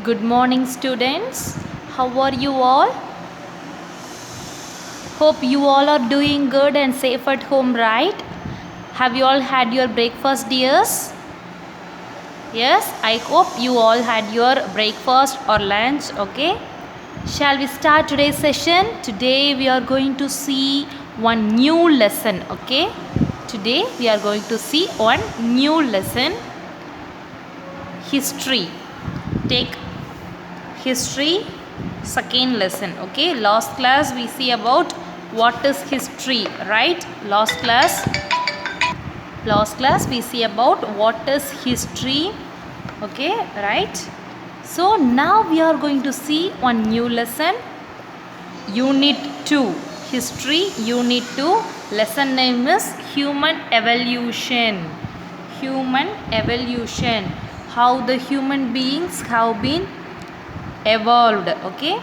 Good morning, students. How are you all? Hope you all are doing good and safe at home, right? Have you all had your breakfast, dears? Yes, I hope you all had your breakfast or lunch, okay? Shall we start today's session? Today we are going to see one new lesson, okay? Today we are going to see one new lesson, history. Take history, second lesson, okay? Last class we see about what is history, right? Last class we see about what is history, okay, right? So now we are going to see one new lesson, unit 2, history, unit 2. Lesson name is human evolution. Human evolution, how the human beings have been evolved, okay?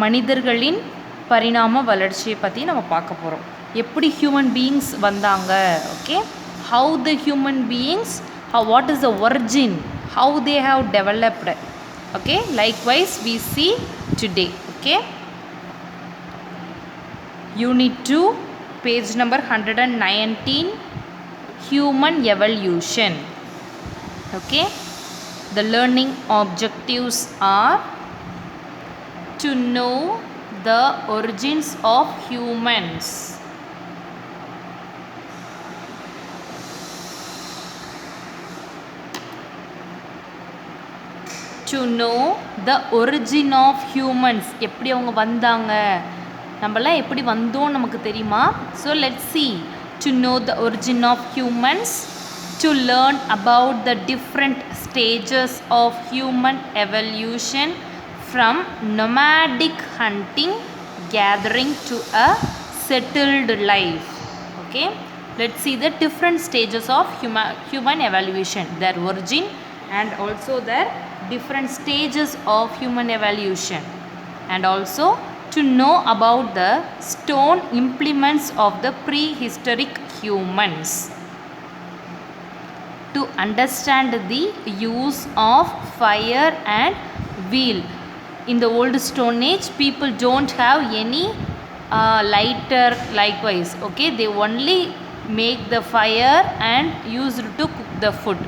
மனிதர்களின் பரிணாம வளர்ச்சியை பற்றி நம்ம பார்க்க போகிறோம். எப்படி human beings வந்தாங்க, okay? How the human beings, what is the origin, how they have developed, okay? Likewise we see today, okay? Unit 2, page number 119, human evolution, okay? The learning objectives are to know the origins of humans, to know the origin of humans. எப்படி அவங்க வந்தாங்க, நம்மளாம் எப்படி வந்தோம் நமக்கு தெரியுமா? So let's see. To know the origin of humans, to learn about the different stages of human evolution from nomadic hunting gathering to a settled life, okay? Let's see the different stages of human evolution, their origin and also their different stages of human evolution, and also to know about the stone implements of the prehistoric humans, to understand the use of fire and wheel. In the old stone age, people don't have any lighter, likewise, okay? They only make the fire and use it to cook the food.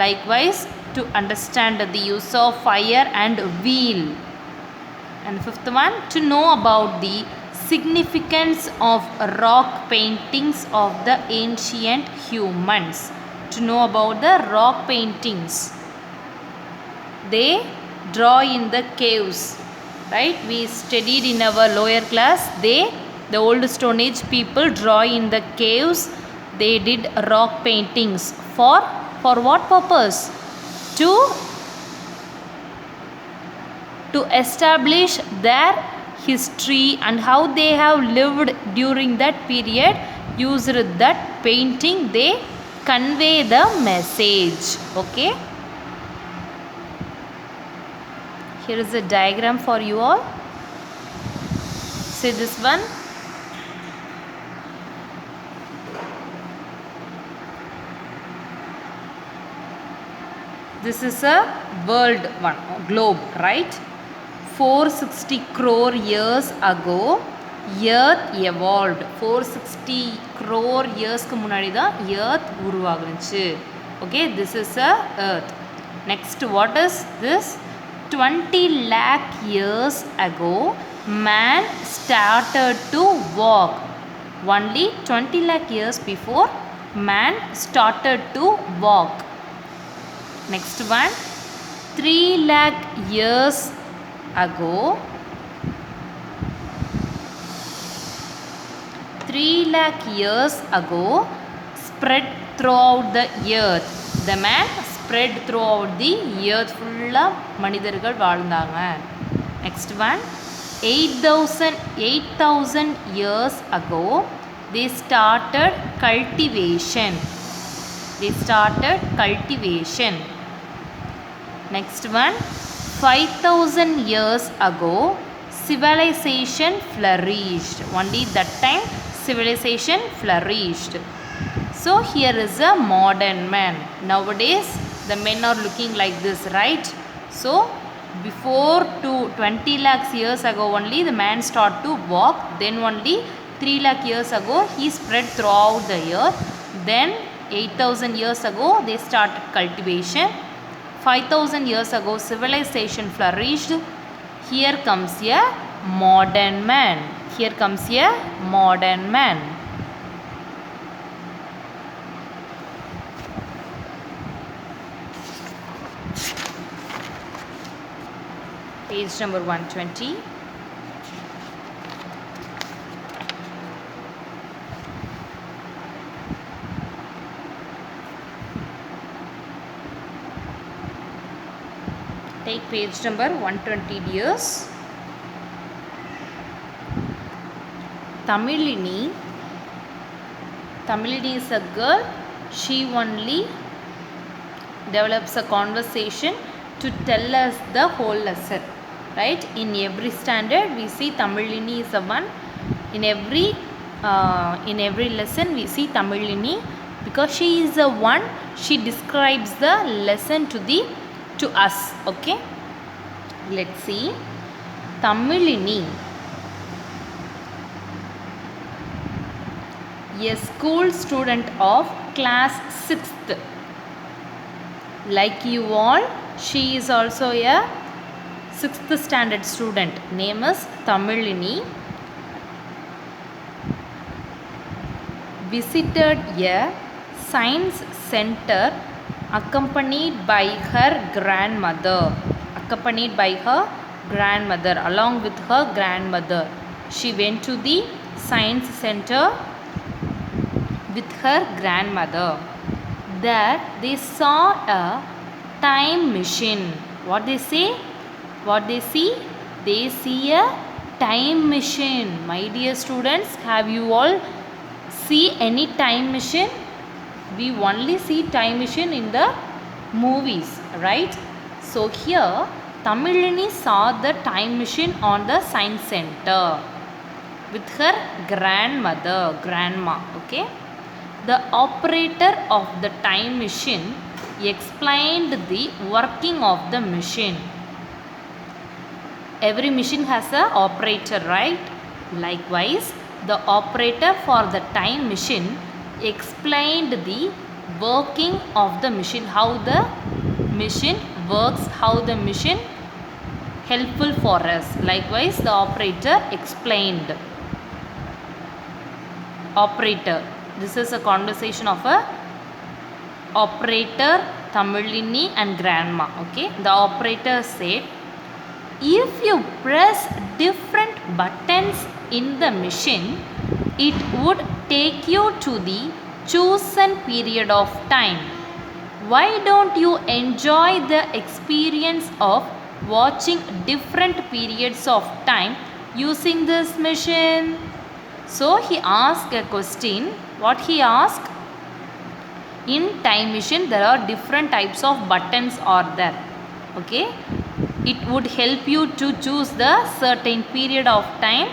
Likewise, to understand the use of fire and wheel. And fifth one, to know about the significance of rock paintings of the ancient humans. To know about the rock paintings, they draw in the caves, right? We studied in our lower class, the old stone age people draw in the caves. They did rock paintings for what purpose? To establish their history and how they have lived during that period. Used that painting, they convey the message, okay? Here is a diagram for you all. See this one. This is a world one, globe, right? 460 crore years ago, earth evolved. 460 crore years க்கு முன்னாடி தான் earth உருவாகுச்சு, okay? This is a earth. Next, what is this? 20 lakh years ago, man started to walk. Only 20 lakh years before, man started to walk. Next one, 3 lakh years ago, 3 lakh years ago, spread throughout the earth. The man spread throughout the earth. Fulla மனிதர்கள் வாழ்ந்தாங்க. Next one, 8,000 years ago, they started cultivation. Next one, 5,000 years ago, civilization flourished. Only that time civilization flourished. So here is a modern man. Nowadays The men are looking like this, right? So before 20 lakhs years ago only the man start to walk, then only 3 lakh years ago he spread throughout the earth, then 8,000 years ago they started cultivation, 5,000 years ago civilization flourished. Here comes a modern man. Here comes a modern man. Page number 120. Take page number 120, dears. Tamilini is a girl. She only develops a conversation to tell us the whole lesson, right? In every standard we see Tamilini is a one. In every lesson we see Tamilini because she is the one, she describes the lesson to us. Okay, let's see. Tamilini, a school student of class 6th. Like you all, she is also a 6th standard student. Name is Tamilini. Visited a science center accompanied by her grandmother. Along with her grandmother, she went to the science center with her grandmother. There they saw a time machine. What they see? They see a time machine. My dear students, have you all see any time machine? We only see time machine in the movies, right? So here Tamilini saw the time machine on the science center with her grandma. Okay, the operator of the time machine explained the working of the machine. Every machine has an operator, right? Likewise, the operator for the time machine explained the working of the machine, how the machine works, how the machine helpful for us. Likewise, the operator explained. Operator, this is a conversation of a operator, Tamilini and grandma. Okay, the operator said, if you press different buttons in the machine, it would take you to the chosen period of time. Why don't you enjoy the experience of watching different periods of time using this machine? So he asked a question. What he asked? In time machine there are different types of buttons are there. Okay, it would help you to choose the certain period of time.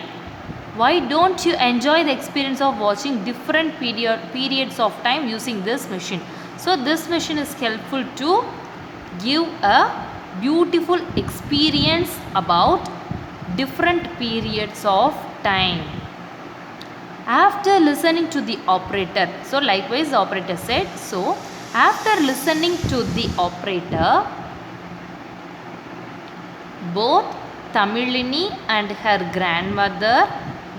Why don't you enjoy the experience of watching different periods of time using this machine? So this machine is helpful to give a beautiful experience about different periods of time. After listening to the operator, so likewise the operator said, so after listening to the operator, both Tamilini and her grandmother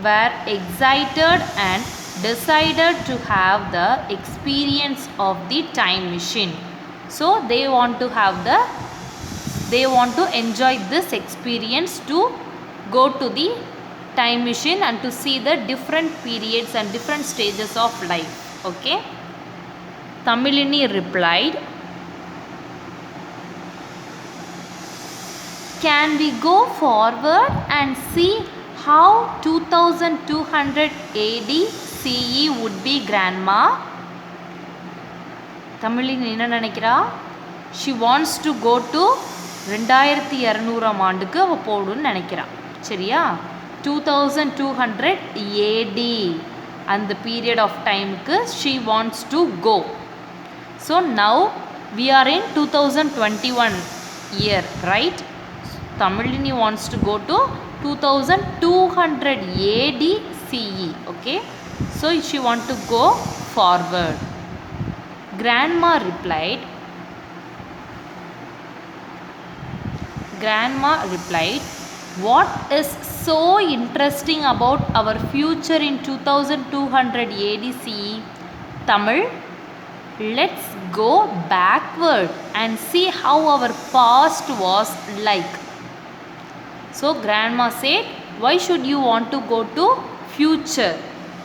were excited and decided to have the experience of the time machine. So they want to enjoy this experience to go to the time machine and to see the different periods and different stages of life. Okay, Tamilini replied, can we go forward and see how 2200 AD CE would be, grandma? Tamilini என்ன நினைக்கிறா? She wants to go to 2200 ஆண்டுக்கு அவ போடுன்னு நினைக்கிறா. சரியா? 2200 AD and the period of time she wants to go. So now We are in 2021 year, right? Tamilini wants to go to 2200 AD CE. Okay, so she want to go forward. Grandma replied, what is so interesting about our future in 2200 AD CE? Tamil, let's go backward and see how our past was like. So grandma said, why should you want to go to future?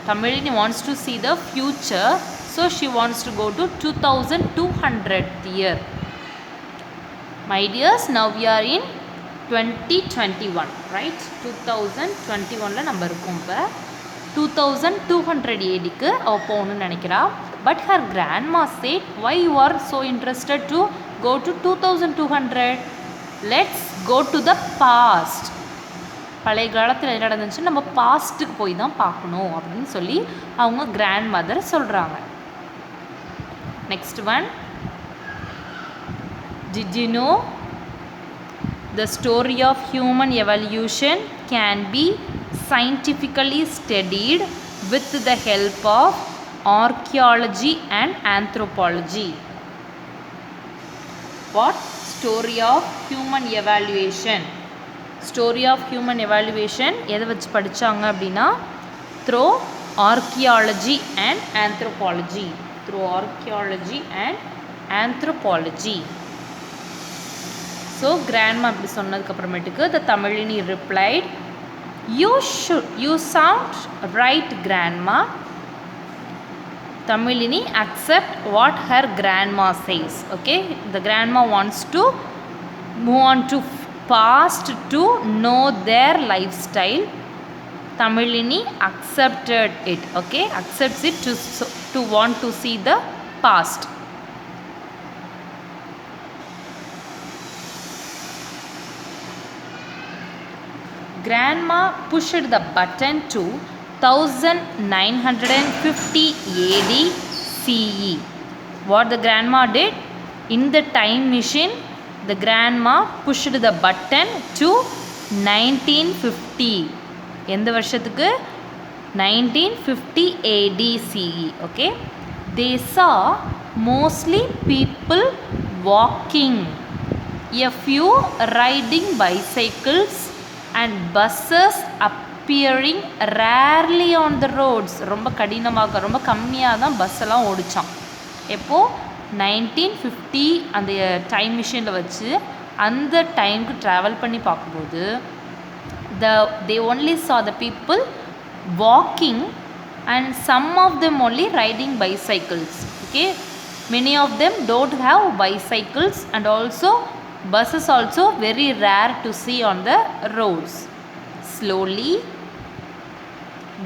Tamilini wants to see the future, so she wants to go to 2200th year. My dears, now we are in 2021, right? 2021 la நம்ம இருக்கோம். இப்ப 2200 AD க்கு அவ போகணும்னு நினைக்கிறா. But her grandma said, why you are so interested to go to 2200? Let's go to the past. பழைய காலத்தில் என்ன நடந்துச்சு, நம்ம பாஸ்ட்டுக்கு போய் தான் பார்க்கணும் அப்படின்னு சொல்லி அவங்க கிராண்ட் மதர் சொல்கிறாங்க. Next one, did you know the story of human evolution can be scientifically studied with the help of archaeology and anthropology? What? Story of human evaluation. Story of human evaluation எதை வச்சு படித்தாங்க அப்படின்னா through archaeology and anthropology. Through archaeology and anthropology. So grandma அப்படி சொன்னதுக்கப்புறமேட்டுக்கு the Tamilini replied, you sound right grandma. Tamilini accept what her grandma says. Okay, the grandma wants to move on to past to know their lifestyle. Tamilini accepted it. Okay, accepts it to want to see the past. Grandma pushed the button to 1950 AD CE. What the grandma did? In the time machine, the grandma pushed the button to 1950. எந்த வருஷத்துக்கு? 1950 AD CE. Okay, they saw mostly people walking, a few riding bicycles and buses appearing rarely on the roads. ரொம்ப கடினமாக ரொம்ப கம்மியாக தான் bus எல்லாம் ஓடிச்சான். எப்போது 1950 அந்த டைம் மிஷினில் வச்சு அந்த டைமுக்கு ட்ராவல் பண்ணி பார்க்கும்போது they only saw the people walking and some of them only riding bicycles. Okay, many of them don't have bicycles and also buses also very rare to see on the roads. Slowly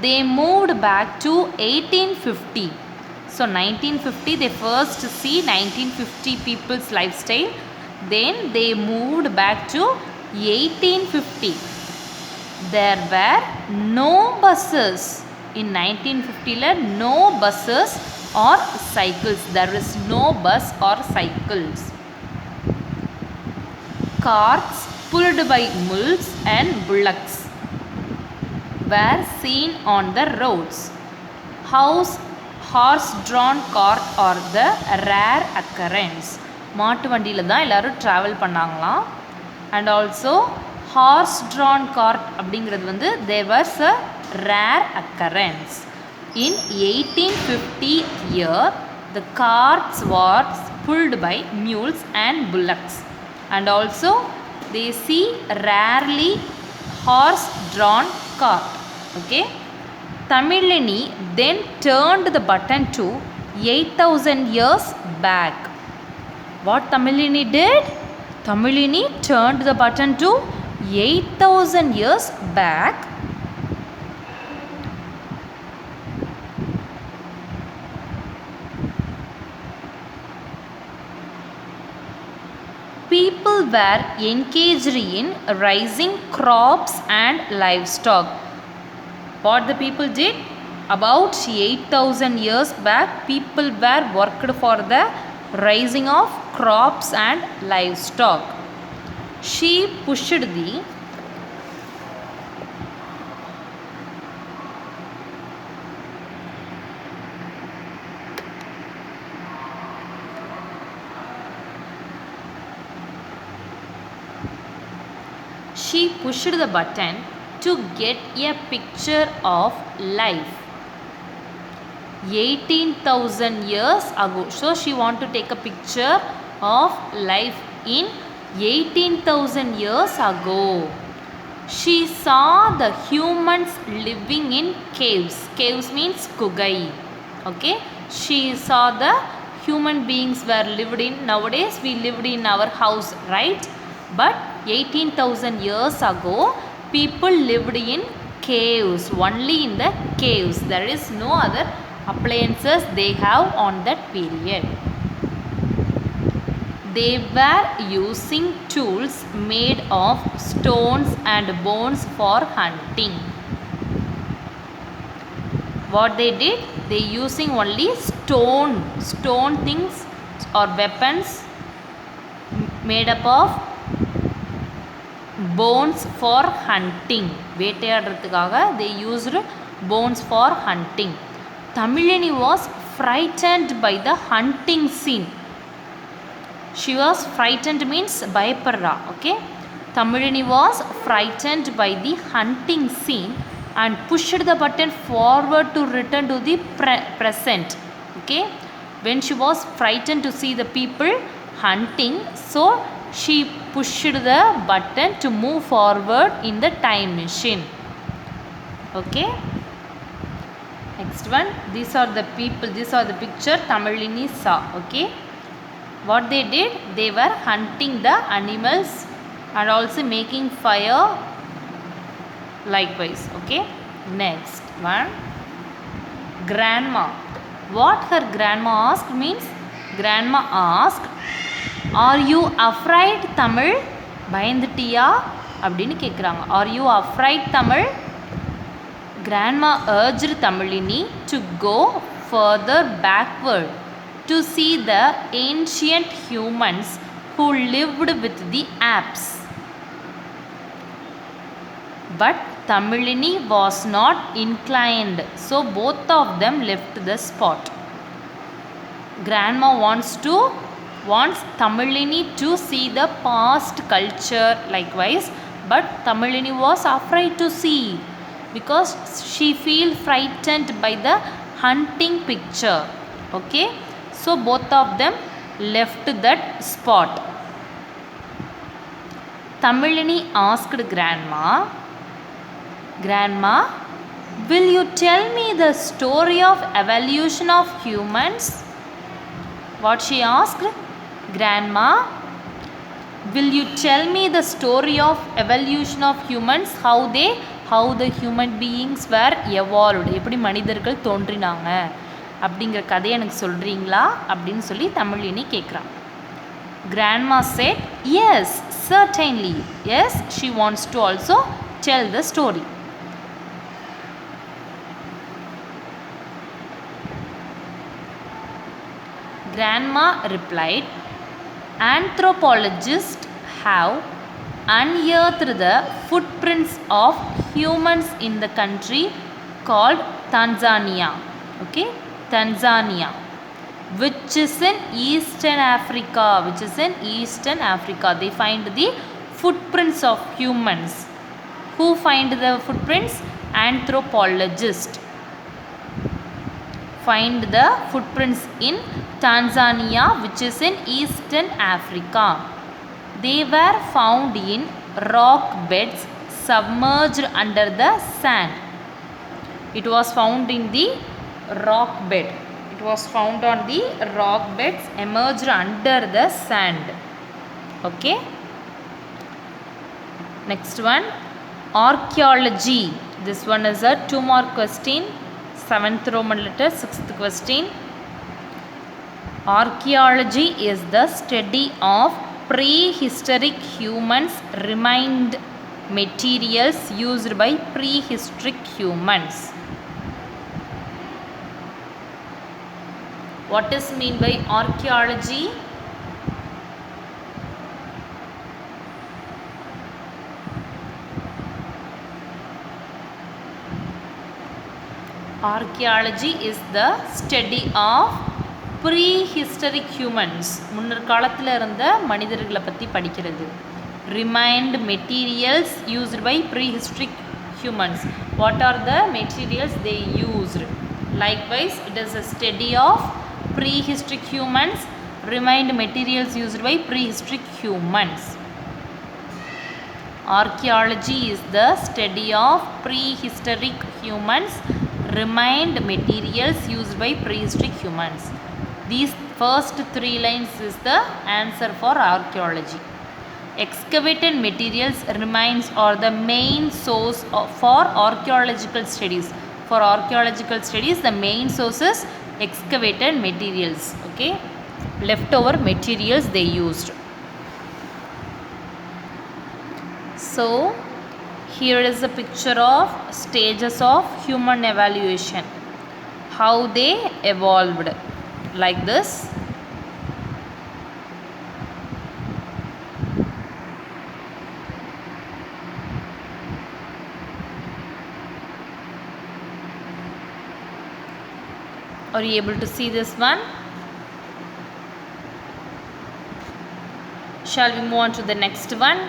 they moved back to 1850. So 1950 they first see 1950 people's lifestyle, then they moved back to 1850. There were no buses in 1950 la, no buses or cycles. There is no bus or cycles. Carts pulled by mules and bullocks were seen on the roads. Horse-drawn cart are the rare occurrence. மாட்டு வண்டியில் தான் எல்லோரும் travel பண்ணாங்களாம். And also horse-drawn cart அப்படிங்கிறது வந்து there was a rare occurrence. In 1850 year, the carts was pulled by mules and bullocks. And also they see rarely horse-drawn cart. Okay, Tamilini then turned the button to 8,000 years back. What Tamilini did? Tamilini turned the button to 8,000 years back. People were engaged in raising crops and livestock. What the people did? About 8,000 years back, people were worked for the raising of crops and livestock. She pushed the button to get a picture of life 18,000 years ago. So she want to take a picture of life in 18,000 years ago. She saw the humans living in caves. Caves means kugai. Okay. She saw the human beings were lived in. Nowadays we lived in our house, right? But 18,000 years ago, people lived in caves. Only in the caves. There is no other appliances they have on that period. They were using tools made of stones and bones for hunting. What they did? They using only stone things or weapons made up of bones for hunting. வேட்டையாடுறதுக்காக they used bones for hunting. Tamilini was frightened by the hunting scene. She was frightened means பயப்படுறா. Okay. Tamilini was frightened by the hunting scene and pushed the button forward to return to the present. Okay. When she was frightened to see the people hunting, so she pushed the button to move forward in the time machine. Okay. Next one, these are the people, these are the picture Tamilini saw. Okay. What they did? They were hunting the animals and also making fire likewise. Okay. Next one, grandma. What her grandma asked means, grandma asked, are you afraid Tamil? பயந்துட்டியா அப்படின்னு கேட்குறாங்க. Are you afraid Tamil? Grandma urged Tamilini to go further backward to see the ancient humans who lived with the apes. But Tamilini was not inclined, so both of them left the spot. Grandma wants Tamilini to see the past culture likewise, but Tamilini was afraid to see because she feel frightened by the hunting picture. Okay. So both of them left that spot. Tamilini asked Grandma, will you tell me the story of evolution of humans? What she asked? Grandma, will you tell me the story of evolution of humans? How the human beings were evolved. எப்படி மனிதர்கள் தோன்றினாங்க அப்படிங்கிற கதையை எனக்கு சொல்கிறீங்களா அப்படின்னு சொல்லி தமிழினி கேட்குறான். Grandma said, yes, certainly. Yes, she wants to also tell the story. Grandma replied, anthropologists have unearthed the footprints of humans in the country called Tanzania. Okay, Tanzania, which is in Eastern Africa. They find the footprints of humans. Who find the footprints? Anthropologists find the footprints in Tanzania, which is in Eastern Africa. They were found in rock beds submerged under the sand. It was found in the rock bed. It was found on the rock beds emerged under the sand. Okay. Next one, archaeology. This one is a 2-mark question. 7th Roman letter, 6th question. Archaeology is the study of prehistoric humans remained materials used by prehistoric humans. What is mean by archaeology? Archaeology is the study of prehistoric humans. முன்னர் காலத்தில் இருந்த மனிதர்களை பற்றி படிக்கிறது. Remained materials used by prehistoric humans. What are the materials they used? Likewise, it is a study of prehistoric humans. Remained materials used by prehistoric humans. Archaeology is the study of prehistoric humans. Remained materials used by prehistoric humans. These first three lines is the answer for archaeology. Excavated materials remains are the main source for archaeological studies. For archaeological studies, the main source is excavated materials. Okay, leftover materials they used. So here is a picture of stages of human evaluation, how they evolved, like this. Are you able to see this one? Shall we move on to the next one?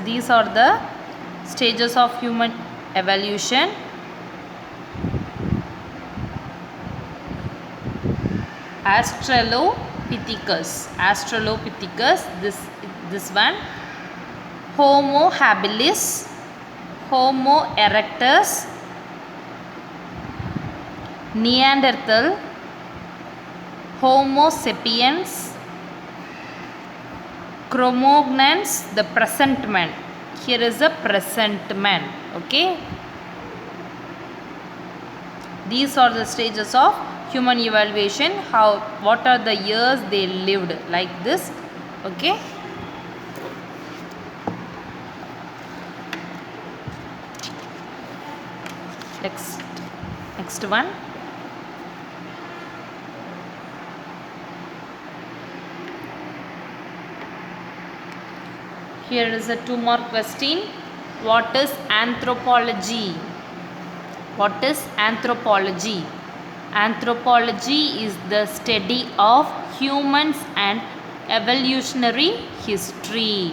These are the stages of human evolution. Australopithecus, this one. Homo habilis, Homo erectus, Neanderthal, Homo sapiens, Cro-Magnons, the present man. Here is the present man. Okay, these are the stages of human evaluation. What are the years they lived, like this. Okay, next one. Here is a 2-mark question. What is anthropology? What is anthropology? Anthropology is the study of humans and evolutionary history.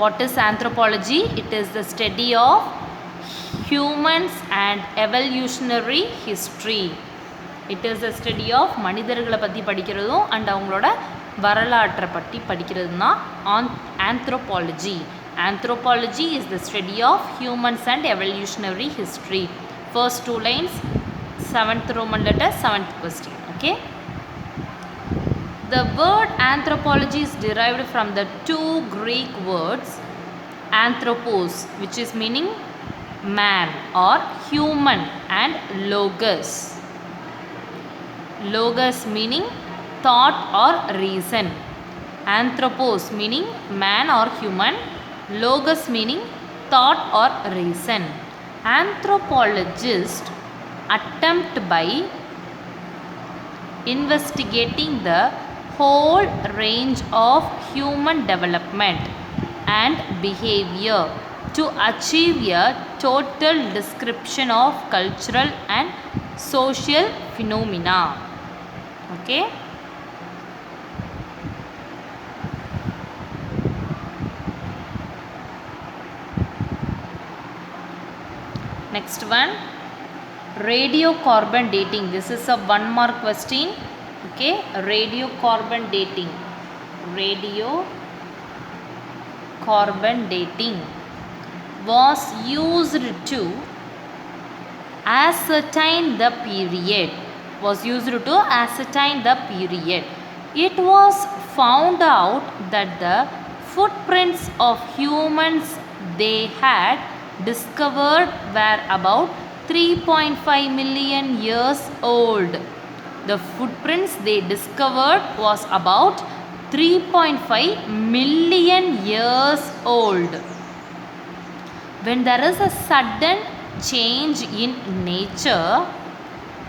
What is anthropology? It is the study of humans and evolutionary history. It is the study of மனிதர்களை பற்றி படிக்கிறதும் and அவங்களோட வரலாற்றை பற்றி படிக்கிறதுனா anthropology. Anthropology is the study of humans and evolutionary history. First 2 lines, 7th Roman letter, 7th question. Okay, the word anthropology is derived from the 2 Greek words anthropos, which is meaning man or human, and logos. Logos meaning thought or reason. Anthropos meaning man or human. Logos meaning thought or reason. Anthropologists attempt by investigating the whole range of human development and behavior to achieve a total description of cultural and social phenomena. Okay, next one, radiocarbon dating. This is a 1-mark question. Okay, radiocarbon dating. Radiocarbon dating was used to ascertain the period. It was found out that the footprints of humans they had discovered were about 3.5 million years old. The footprints they discovered was about 3.5 million years old. When there is a sudden change in nature,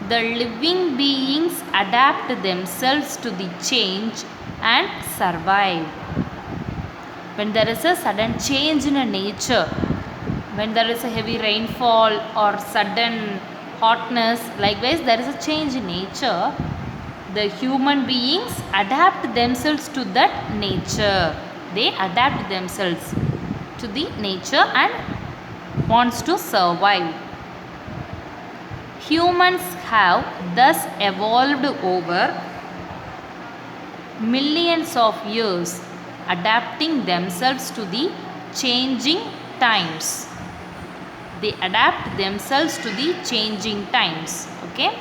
the living beings adapt themselves to the change and survive. When there is a sudden change in a nature, when there is a heavy rainfall or sudden hotness, likewise there is a change in nature, the human beings adapt themselves to that nature. They adapt themselves to the nature and wants to survive. Humans have thus evolved over millions of years, adapting themselves to the changing times. They adapt themselves to the changing times. Okay,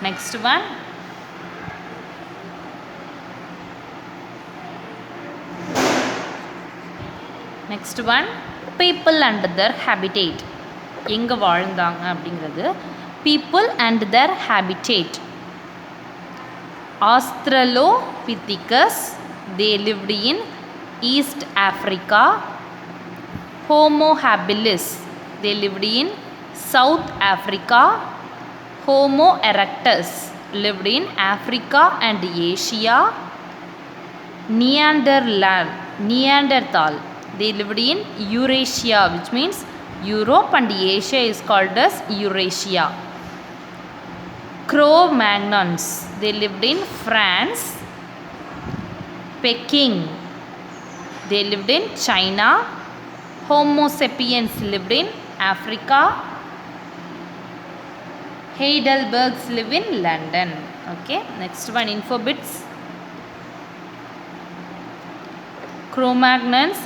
next one. Next one, people and their habitat. எங்க வாழ்ந்தாங்க அப்படிங்கிறது people and their habitat. Australopithecus, they lived in East Africa. Homo habilis, they lived in South Africa. Homo erectus lived in Africa and Asia. Neanderthal, they lived in Eurasia, which means Europe and Asia is called as Eurasia. Cro-Magnons, they lived in France. Peking, they lived in China. Homo sapiens lived in Africa. Heidelbergs live in London. Okay, next one, info bits. Cro-Magnons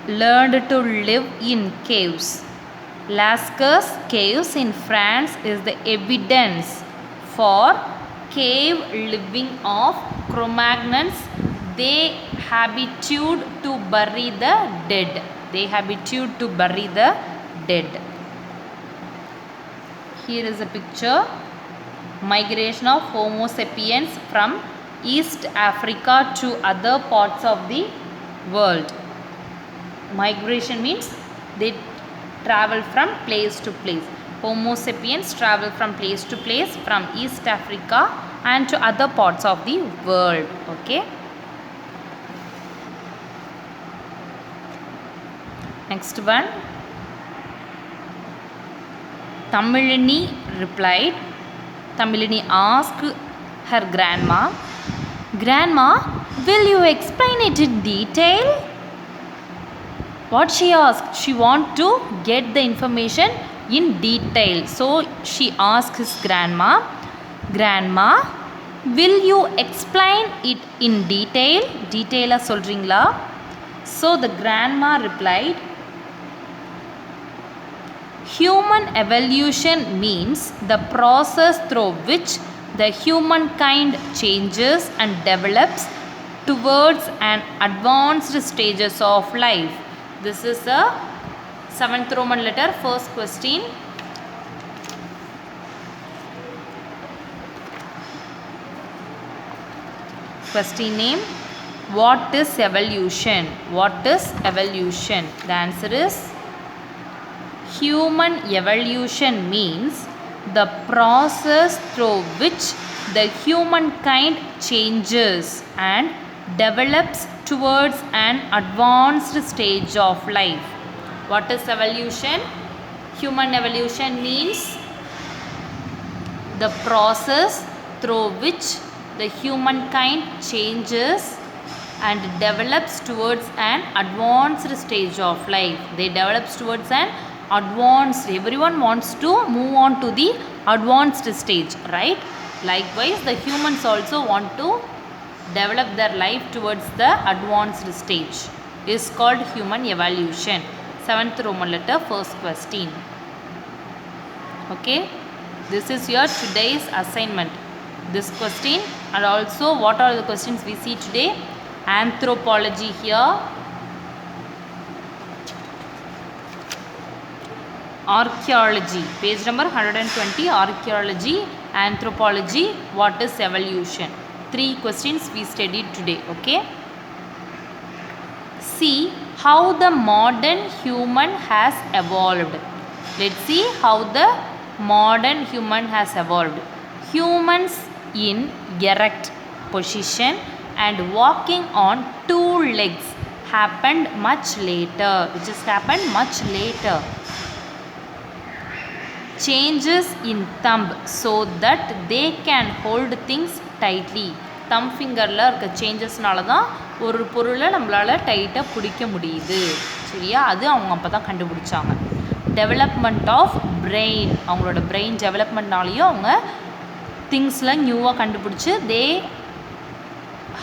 learned to live in caves. Lascaux caves in France is the evidence for cave living of Cro-Magnons. They habitued to bury the dead. They habitude to bury the dead. Here is a picture. Migration of Homo sapiens from East Africa to other parts of the world. Migration means they travel from place to place. Homo sapiens travel from place to place from East Africa and to other parts of the world. Okay. Next one. Tamilini replied. Tamilini asked her grandma, "Grandma, will you explain it in detail?" What she asked? She want to get the information in detail. So she asked his grandma, "Grandma, will you explain it in detail?" Detail சொல்றீங்களா? So the grandma replied, "Human evolution means the process through which the humankind changes and develops towards an advanced stages of life." This is a 7th Roman letter, first question. Question name, what is evolution? What is evolution? The answer is human evolution means the process through which the humankind changes and develops towards an advanced stage of life. What is evolution? Human evolution means the process through which the humankind changes and develops towards an advanced stage of life. They develops towards an advanced, everyone wants to move on to the advanced stage, right? Likewise, the humans also want to develop their life towards the advanced stage. Is called human evolution. 7th Roman letter, first question. Okay, this is your today's assignment. This question and also what are the questions we see today? Anthropology here, archaeology, page number 120, archaeology, anthropology, what is evolution? 3 questions we studied today. Okay, see how the modern human has evolved. Let's see how the modern human has evolved. Humans in erect position and walking on two legs happened much later. Which has happened much later. Changes in thumb so that they can hold things tightly. Thumb fingerல இருக்க சேஞ்சஸ்னால தான் ஒரு பொருளை நம்மளால டைட்டாக பிடிக்க முடியுது. சரியா, அது அவங்க அப்போ தான் கண்டுபிடிச்சாங்க. டெவலப்மெண்ட் ஆஃப் பிரெயின், அவங்களோட பிரெயின் டெவலப்மெண்ட்னாலேயும் அவங்க திங்ஸில் நியூவாக கண்டுபிடிச்சி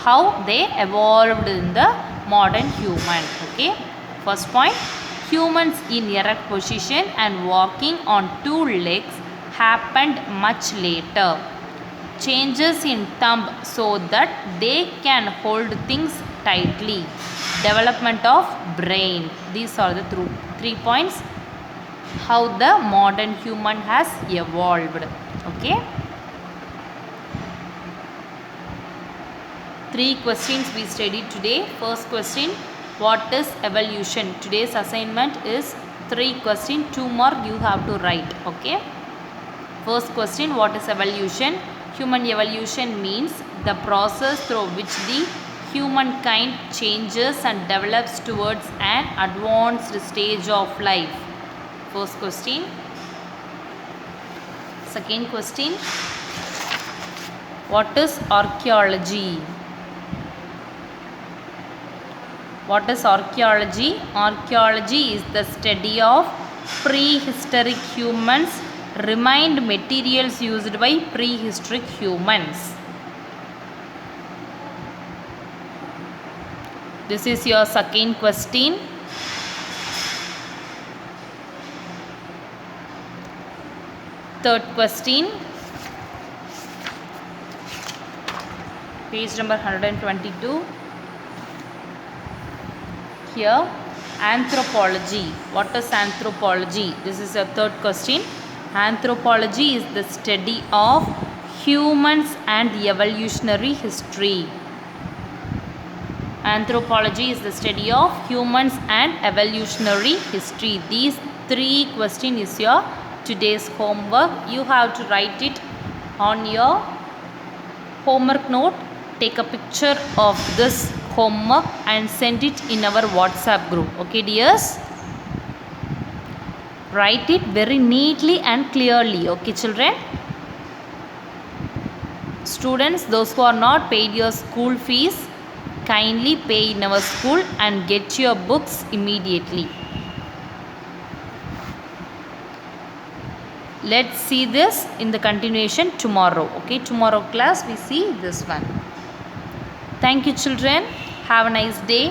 how they evolved in the modern human. Okay, first point, humans in erect position and walking on two legs happened much later. Changes in thumb so that they can hold things tightly. Development of brain. These are the three points how the modern human has evolved. Okay, 3 questions we studied today. First question, what is evolution? Today's assignment is 3 questions, 2 more you have to write. Okay, first question, what is evolution? Human evolution means the process through which the humankind changes and develops towards an advanced stage of life. First question. Second question, what is archaeology? What is archaeology? Archaeology is the study of prehistoric humans, remained materials used by prehistoric humans. This is your second question. Third question, page number 122. Here, anthropology. What is anthropology? This is a third question. Anthropology is the study of humans and evolutionary history. Anthropology is the study of humans and evolutionary history. These 3 questions is your today's homework. You have to write it on your homework note. Take a picture of this homework and send it in our WhatsApp group. Okay dears, write it very neatly and clearly. Okay children, students, those who are not paid your school fees, kindly pay in our school and get your books immediately. Let's see this in the continuation tomorrow. Okay, tomorrow class we see this one. Thank you children. Have a nice day.